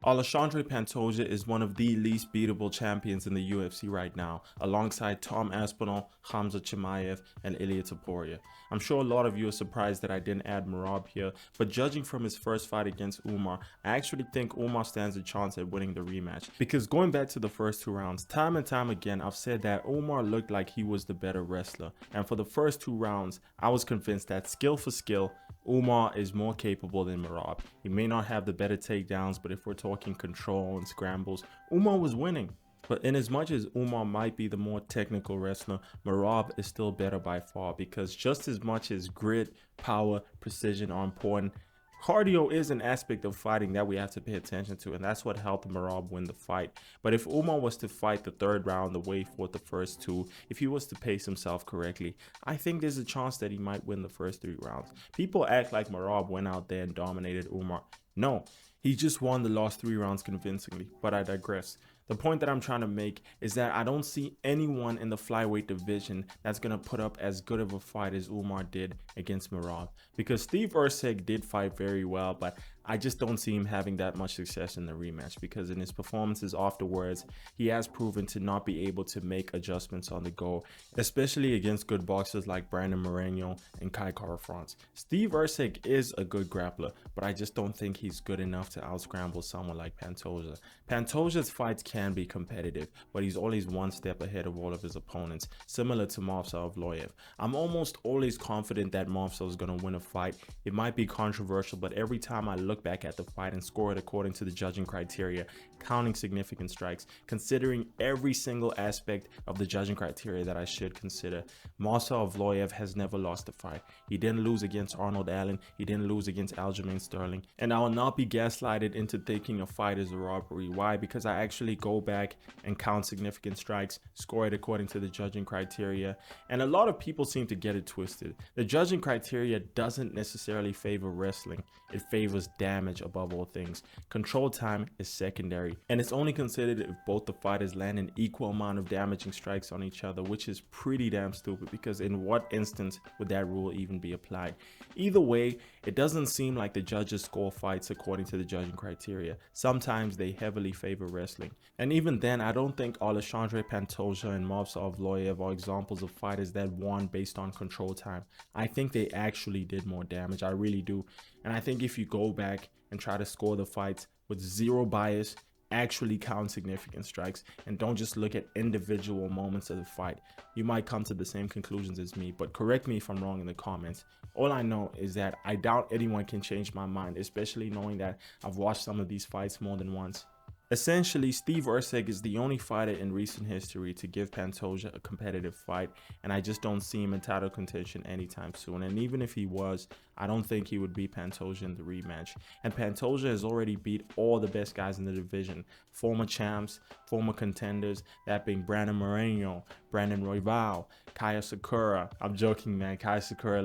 Alexandre Pantoja is one of the least beatable champions in the UFC right now, alongside Tom Aspinall, Khamzat Chimaev, and Ilia Topuria. I'm sure a lot of you are surprised that I didn't add Merab here, but judging from his first fight against Umar, I actually think Umar stands a chance at winning the rematch. Because going back to the first two rounds, time and time again, I've said that Umar looked like he was the better wrestler, and for the first two rounds, I was convinced that skill for skill, Umar is more capable than Merab. He may not have the better takedowns, but if we're talking control and scrambles, Umar was winning. But in as much as Umar might be the more technical wrestler, Merab is still better by far, because just as much as grit, power, precision are important, cardio is an aspect of fighting that we have to pay attention to, and that's what helped Merab win the fight. But if Umar was to fight the third round the way he fought the first two, if he was to pace himself correctly, I think there's a chance that he might win the first three rounds. People act like Merab went out there and dominated Umar. No, he just won the last three rounds convincingly, but I digress. The point that I'm trying to make is that I don't see anyone in the flyweight division that's going to put up as good of a fight as Umar did against Merab. Because Steve Erceg did fight very well, but I just don't see him having that much success in the rematch, because in his performances afterwards, he has proven to not be able to make adjustments on the go, especially against good boxers like Brandon Moreno and Kai Kara-France. Steve Erceg is a good grappler, but I just don't think he's good enough to out-scramble someone like Pantoja. Pantoja's fights can be competitive, but he's always one step ahead of all of his opponents, similar to Movsar. I'm almost always confident that Movsar is going to win a fight. It might be controversial, but every time I look back at the fight and score it according to the judging criteria, counting significant strikes, considering every single aspect of the judging criteria that I should consider, Movsar has never lost a fight. He didn't lose against Arnold Allen, he didn't lose against Aljamain Sterling, and I will not be gaslighted into thinking a fight is a robbery. Why? Because I actually go back and count significant strikes, score it according to the judging criteria, and a lot of people seem to get it twisted. The judging criteria doesn't necessarily favor wrestling, it favors damage above all things. Control time is secondary, and it's only considered if both the fighters land an equal amount of damaging strikes on each other, which is pretty damn stupid, because in what instance would that rule even be applied? Either way, it doesn't seem like the judges score fights according to the judging criteria. Sometimes they heavily favor wrestling, and even then, I don't think Alexandre Pantoja and Movsar are examples of fighters that won based on control time. I think they actually did more damage, I really do. And I think if you go back and try to score the fights with zero bias, actually count significant strikes, and don't just look at individual moments of the fight, you might come to the same conclusions as me. But correct me if I'm wrong in the comments. All I know is that I doubt anyone can change my mind, especially knowing that I've watched some of these fights more than once. Essentially, Steve Erceg is the only fighter in recent history to give Pantoja a competitive fight, and I just don't see him in title contention anytime soon. And even if he was, I don't think he would beat Pantoja in the rematch. And Pantoja has already beat all the best guys in the division, former champs, former contenders, that being Brandon Moreno, Brandon Royval, Kaya Sakura. I'm joking, man. Kaya Sakura,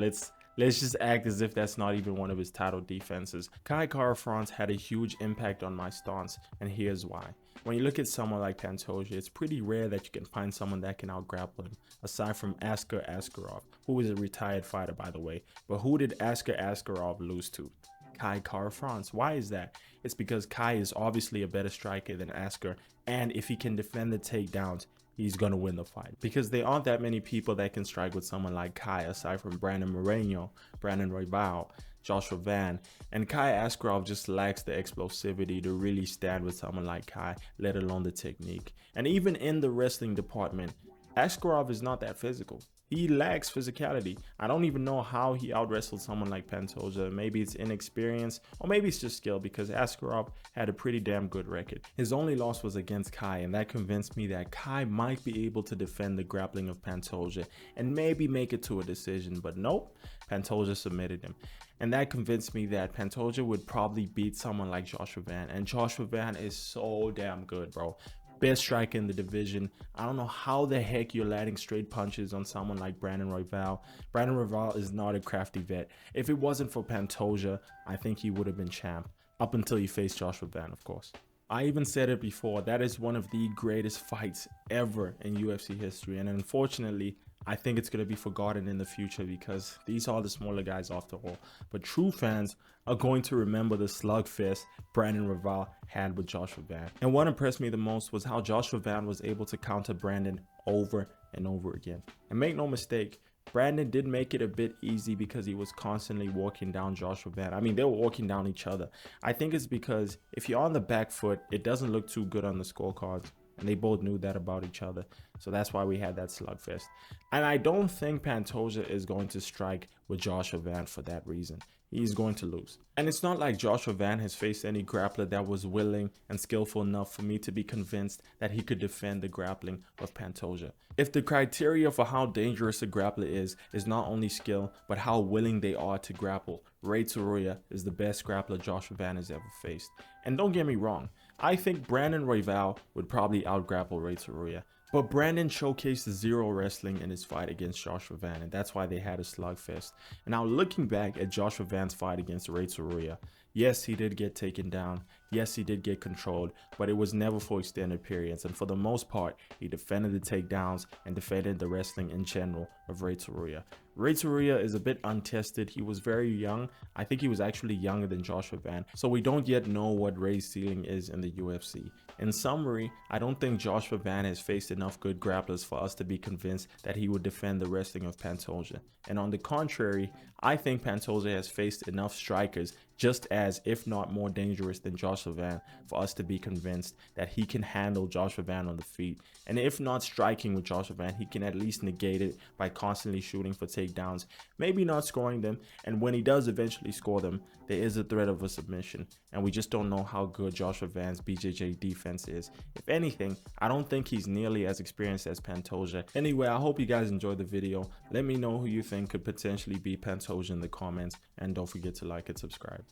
Let's just act as if that's not even one of his title defenses. Kai Kara-France had a huge impact on my stance, and here's why. When you look at someone like Pantoja, it's pretty rare that you can find someone that can out-grapple him, aside from Askar Askarov, who is a retired fighter, by the way. But who did Askar Askarov lose to? Kai Kara-France. Why is that? It's because Kai is obviously a better striker than Askar, and if he can defend the takedowns, he's gonna win the fight, because there aren't that many people that can strike with someone like Kai, aside from Brandon Moreno, Brandon Royval, Joshua Van, and Kai Askarov just lacks the explosivity to really stand with someone like Kai, let alone the technique. And even in the wrestling department, Askarov is not that physical. He lacks physicality. I don't even know how he out-wrestled someone like Pantoja. Maybe it's inexperience, or maybe it's just skill, because Askarov had a pretty damn good record. His only loss was against Kai, and that convinced me that Kai might be able to defend the grappling of Pantoja and maybe make it to a decision, but nope, Pantoja submitted him. And that convinced me that Pantoja would probably beat someone like Joshua Van, and Joshua Van is so damn good, bro. Best striker in the division. I don't know how the heck you're landing straight punches on someone like Brandon Royval. Brandon Royval is not a crafty vet. If it wasn't for Pantoja, I think he would have been champ, up until he faced Joshua Van, of course. I even said it before, that is one of the greatest fights ever in UFC history, and unfortunately, I think it's going to be forgotten in the future because these are the smaller guys after all. But true fans are going to remember the slugfest Brandon Royval had with Joshua Van. And what impressed me the most was how Joshua Van was able to counter Brandon over and over again. And make no mistake, Brandon did make it a bit easy because he was constantly walking down Joshua Van. I mean, they were walking down each other. I think it's because if you're on the back foot, it doesn't look too good on the scorecards. And they both knew that about each other. So that's why we had that slugfest. And I don't think Pantoja is going to strike with Joshua Van for that reason. He's going to lose. And it's not like Joshua Van has faced any grappler that was willing and skillful enough for me to be convinced that he could defend the grappling of Pantoja. If the criteria for how dangerous a grappler is not only skill, but how willing they are to grapple, Ray Taruya is the best grappler Joshua Van has ever faced. And don't get me wrong, I think Brandon Royval would probably out-grapple Ray Taruya. But Brandon showcased zero wrestling in his fight against Joshua Van, and that's why they had a slugfest. And now looking back at Joshua Van's fight against Ray Taruya, yes, he did get taken down. Yes, he did get controlled, but it was never for extended periods. And for the most part, he defended the takedowns and defended the wrestling in general of Ray Taruya. Ray Taruya is a bit untested. He was very young. I think he was actually younger than Joshua Van. So we don't yet know what Ray's ceiling is in the UFC. In summary, I don't think Joshua Van has faced enough good grapplers for us to be convinced that he would defend the wrestling of Pantoja. And on the contrary, I think Pantoja has faced enough strikers just as, if not more dangerous than Joshua Van, for us to be convinced that he can handle Joshua Van on the feet. And if not striking with Joshua Van, he can at least negate it by constantly shooting for takedowns, maybe not scoring them, and when he does eventually score them, there is a threat of a submission, and we just don't know how good Joshua Van's BJJ defense is. If anything, I don't think he's nearly as experienced as Pantoja. Anyway, I hope you guys enjoyed the video. Let me know who you think could potentially beat Pantoja in the comments, and don't forget to like and subscribe.